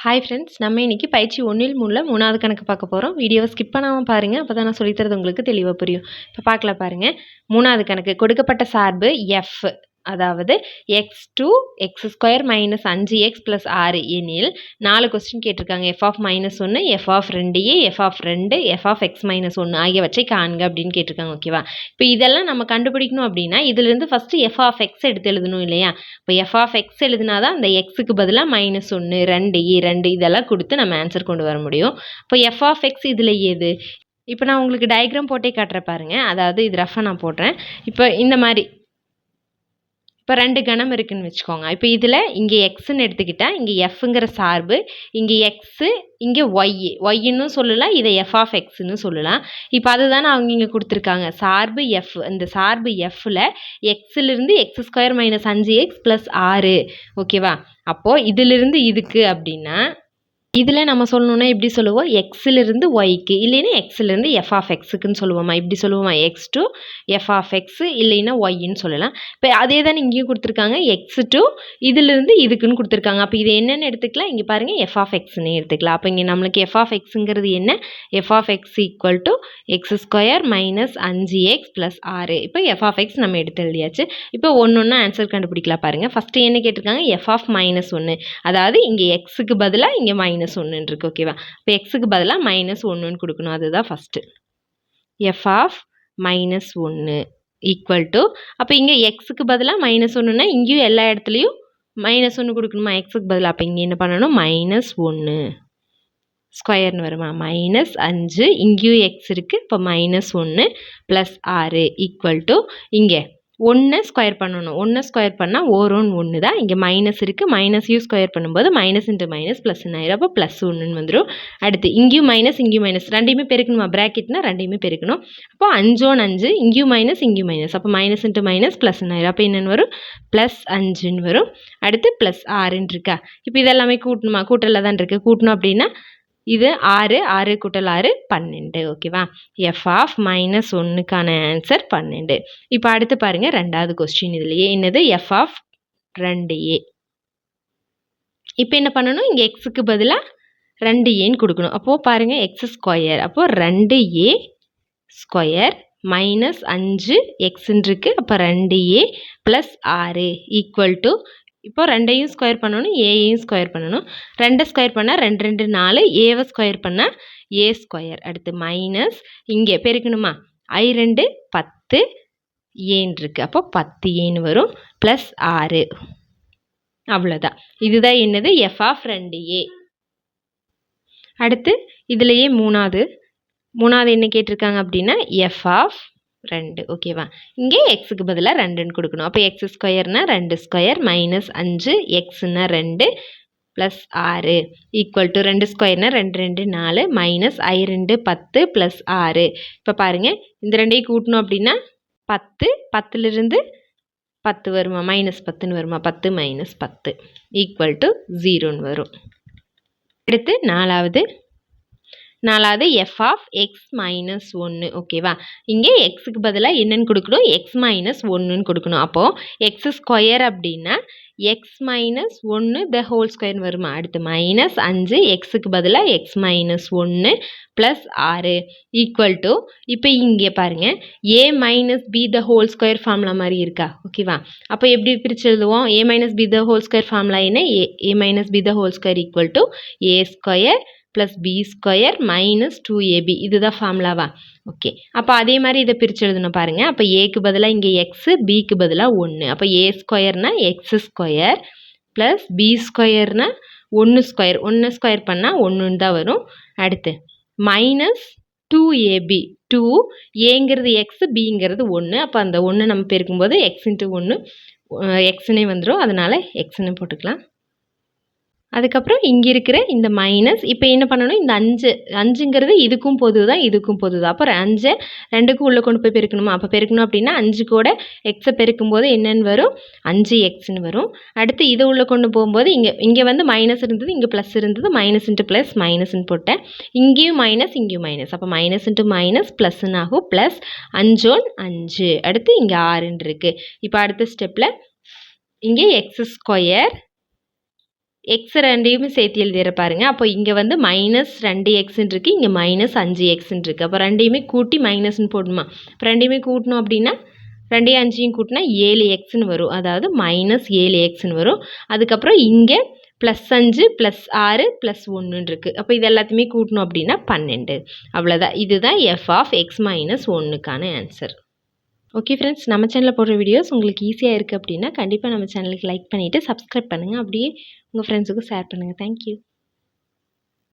Hi friends, நம்ம இன்னைக்கு பயிற்சி 1 3வது கணக்கு பார்க்க போகிறோம். வீடியோவை ஸ்கிப் பண்ணாமல் பாருங்கள், அப்போ தான் நான் சொல்லித்தரது உங்களுக்கு தெளிவாக புரியும். இப்போ பார்க்கலாம் பாருங்கள். 3வது கணக்கு கொடுக்கப்பட்ட சார்பு எஃப், அதாவது x2 x² - 5x + 6 எனில் 4 கொஸ்டின் கேட்டிருக்காங்க. f of -1, f of 2a, f of 2, f of x - 1 ஆகியவற்றை காண்க அப்படின்னு கேட்டிருக்காங்க. ஓகேவா? இப்போ இதெல்லாம் நம்ம கண்டுபிடிக்கணும் அப்படின்னா இதிலிருந்து ஃபஸ்ட்டு f of x எடுத்து எழுதணும் இல்லையா? இப்போ f of x எழுதுனா தான் அந்த எக்ஸுக்கு பதிலாக -1, 2a, 2 இதெல்லாம் கொடுத்து நம்ம ஆன்சர் கொண்டு வர முடியும். இப்போ f of x இதில் ஏது? இப்போ நான் உங்களுக்கு டயக்ராம் போட்டே காட்டுறேன் பாருங்க. அதாவது இது ரஃபாக நான் போடுறேன். இப்போ இந்த மாதிரி இப்போ 2 கணம் இருக்குன்னு வச்சுக்கோங்க. இப்போ இதில் இங்கே எக்ஸ்ன்னு எடுத்துக்கிட்டா இங்கே எஃப்ங்கிற சார்பு, இங்கே எக்ஸு, இங்கே ஒய்ன்னு சொல்லலாம், இதை எஃப் ஆஃப் எக்ஸ்ன்னு சொல்லலாம். இப்போ அதுதானே அவங்க இங்கே கொடுத்துருக்காங்க, சார்பு எஃப். இந்த சார்பு எஃப்பில் எக்ஸிலிருந்து x² - 5x + 6. ஓகேவா? அப்போது இதிலிருந்து இதுக்கு அப்படின்னா இதில் நம்ம சொல்லணுன்னா எப்படி சொல்லுவோம், எக்ஸிலிருந்து ஒய்க்கு, இல்லைன்னா எக்ஸிலிருந்து எஃப் ஆஃப் எக்ஸுக்குன்னு சொல்லுவோமா? இப்படி சொல்லுவோமா? x2 எஃப் ஆஃப் எக்ஸ் இல்லைன்னா ஒய்ன்னு சொல்லலாம். இப்போ அதே தானே இங்கேயும் கொடுத்துருக்காங்க, x2 இதிலிருந்து இதுக்குன்னு கொடுத்துருக்காங்க. அப்போ இது என்னென்னு எடுத்துக்கலாம், இங்கே பாருங்கள் எஃப் ஆஃப் எக்ஸ்ன்னு எடுத்துக்கலாம். அப்போ இங்கே நம்மளுக்கு எஃப் ஆஃப் எக்ஸுங்கிறது என்ன? F of X equal to x² - 5x + 6. இப்போ எஃப் ஆஃப் எக்ஸ் நம்ம எடுத்து எழுதியாச்சு. இப்போ ஒன்று ஆன்சர் கண்டுபிடிக்கலாம் பாருங்கள். ஃபஸ்ட்டு என்ன கேட்டிருக்காங்க, எஃப் ஆஃப் -1, அதாவது இங்கே எக்ஸுக்கு பதிலாக இங்கே -1 இருக்கு. ஓகேவா? இப்போ எக்ஸுக்கு பதிலாக -1 கொடுக்கணும். அதுதான் first. F of -1 equal to, அப்போ இங்கே எக்ஸுக்கு பதிலாக -1னா இங்கேயும் எல்லா இடத்துலையும் -1 கொடுக்கணுமா எக்ஸுக்கு பதிலாக? அப்போ இங்கே என்ன பண்ணணும், -1 ஸ்கொயர்னு வருமா? -5, இங்கேயும் எக்ஸ் இருக்குது, இப்போ -1 + 6 ஈக்குவல் டு, இங்கே 1 ஸ்கொயர் பண்ணணும். 1 ஸ்கொயர் பண்ணால் 1 1 தான். இங்கே மைனஸ் இருக்குது, மைனஸையும் ஸ்கொயர் பண்ணும்போது -× -+ன்னு ஆயிரும். அப்போ +1 வந்துடும். அடுத்து இங்கேயும் மைனஸ், இங்கேயும் மைனஸ், ரெண்டையுமே பெருக்கணுமா? ப்ராக்கெட்னா ரெண்டையுமே பெருக்கணும். அப்போ 5 5, இங்கேயும் மைனஸ், இங்கேயும் மைனஸ், அப்போ -× +ன்னு ஆயிரும். அப்போ என்னென்னு வரும்? +5ன்னு வரும். அடுத்து +6ன்னு இருக்கா? இப்போ இதெல்லாமே கூட்டணுமா? கூட்டலில் தான் இருக்குது. கூட்டணும் அப்படின்னா இது 6 6 × 6 12. ஓகேவா? எஃப் ஆஃப் -1க்கான ஆன்சர் 12. இப்போ அடுத்து பாருங்கள், 2வது கொஸ்டின். இதுலையே என்னது, எஃப் ஆஃப் 2a. இப்போ என்ன பண்ணணும், இங்கே எக்ஸுக்கு பதிலாக 2aன்னு கொடுக்கணும். அப்போது பாருங்கள், x², அப்போது 2a² - 5x இருக்குது. அப்போ 2a + 6 ஈக்குவல் டு, இப்போ 2ஐயும் ஸ்கொயர் பண்ணணும், ஏயையும் ஸ்கொயர் பண்ணணும். 2 ஸ்கொயர் பண்ணால் 2 2 4, ஏவை ஸ்கொயர் பண்ணால் a². அடுத்து மைனஸ், இங்கே பெருக்கணுமா? i2 10 ஏன்னு இருக்குது. அப்போ 10 வரும். +6. அவ்வளோதான். இதுதான் என்னது, எஃப் ஆஃப் 2a. அடுத்து இதுலேயே மூணாவது என்ன கேட்டிருக்காங்க அப்படின்னா, எஃப் ஆஃப் 2. ஓகேவா? இங்கே எக்ஸுக்கு பதிலாக 2ன்னு கொடுக்கணும். அப்போ x² - 2² -5 எக்ஸ்னா 2 + 6 ஈக்குவல் டு, 2 ஸ்கொயர்னா 2 2 4, -i2 10 +6. இப்போ பாருங்கள், இந்த ரெண்டையும் கூட்டணும் அப்படின்னா 10, 10லிருந்து 10 வருமா? -10ன்னு வருமா? 10 - 10 ஈக்குவல் டு 0ன்னு வரும். அடுத்து நாலாவது எஃப் ஆஃப் எக்ஸ் - 1. ஓகேவா? இங்கே எக்ஸுக்கு பதிலாக என்னென்னு கொடுக்கணும், x - 1ன்னு கொடுக்கணும். அப்போது x² அப்படின்னா x - 1 த ஹோல் ஸ்கொயர்னு வருமா? அடுத்து -5, எக்ஸுக்கு பதிலாக x - 1 + 6 ஈக்குவல் டு, இப்போ இங்கே பாருங்கள், a - b the whole square formula மாதிரி இருக்கா? ஓகேவா? அப்போ எப்படி பிரித்து எழுதுவோம்? a - b the whole square formula என்ன? a - b the whole square equal to a² + b² - 2ab. இதுதான் ஃபார்முலாவா? ஓகே. அப்போ அதே மாதிரி இதை பிரித்து எழுதணும் பாருங்கள். அப்போ ஏக்கு பதிலாக இங்கே எக்ஸு, பிக்கு பதிலாக 1. அப்போ a² x² + b² 1 ஸ்கொயர் பண்ணால் 1ன்னு தான் வரும். அடுத்து -2ab. 2, ஏங்கிறது எக்ஸு, பிங்கிறது 1. அப்போ அந்த 1 நம்ம பெருக்கும்போது x × 1 எக்ஸ்னே வந்துடும். அதனால் எக்ஸ்ன்னு போட்டுக்கலாம். அதுக்கப்புறம் இங்கே இருக்கிற இந்த மைனஸ், இப்போ என்ன பண்ணணும், இந்த 5ங்கிறது இதுக்கும் பொது தான், இதுக்கும் பொது தான். அப்போ 5 2க்கும் உள்ளே கொண்டு போய் பெருக்கணுமா? அப்போ பெருக்கணும் அப்படின்னா 5 கூட எக்ஸை பெருக்கும்போது என்னென்னு வரும்? 5xன்னு வரும். அடுத்து இதை உள்ளே கொண்டு போகும்போது இங்கே வந்து மைனஸ் இருந்தது, இங்கே ப்ளஸ் இருந்தது, -× மைனஸ்ன்னு போட்டேன். இங்கேயும் மைனஸ், இங்கேயும் மைனஸ், அப்போ -× +ன்னு ஆகும். +5 5. அடுத்து இங்கே 6ன்னு இருக்குது. இப்போ அடுத்த ஸ்டெப்பில் இங்கே x² எக்ஸ் ரெண்டையுமே சேர்த்து எழுதிற பாருங்க. அப்போ இங்கே வந்து -2xன்னு இருக்குது, இங்கே -5xன்னு இருக்குது. அப்போ ரெண்டையுமே கூட்டி மைனஸ்ன்னு போடணுமா? இப்போ ரெண்டையுமே கூட்டணும் அப்படின்னா 2யும் 5யும் கூட்டினா 7xன்னு வரும். அதாவது -7xன்னு வரும். அதுக்கப்புறம் இங்கே +5 +6 +1 இருக்குது. அப்போ இது எல்லாத்தையுமே கூட்டணும் அப்படின்னா 12. அவ்வளோதான். இதுதான் f(x−1)க்கான ஆன்சர். ஓகே ஃப்ரெண்ட்ஸ், நம்ம சேனலில் போடுற வீடியோஸ் உங்களுக்கு ஈஸியாக இருக்குது அப்படின்னா கண்டிப்பாக நம்ம சேனலுக்கு லைக் பண்ணிவிட்டு சப்ஸ்கிரைப் பண்ணுங்கள். அப்படியே உங்கள் ஃப்ரெண்ட்ஸுக்கும் ஷேர் பண்ணுங்கள். தேங்க்யூ.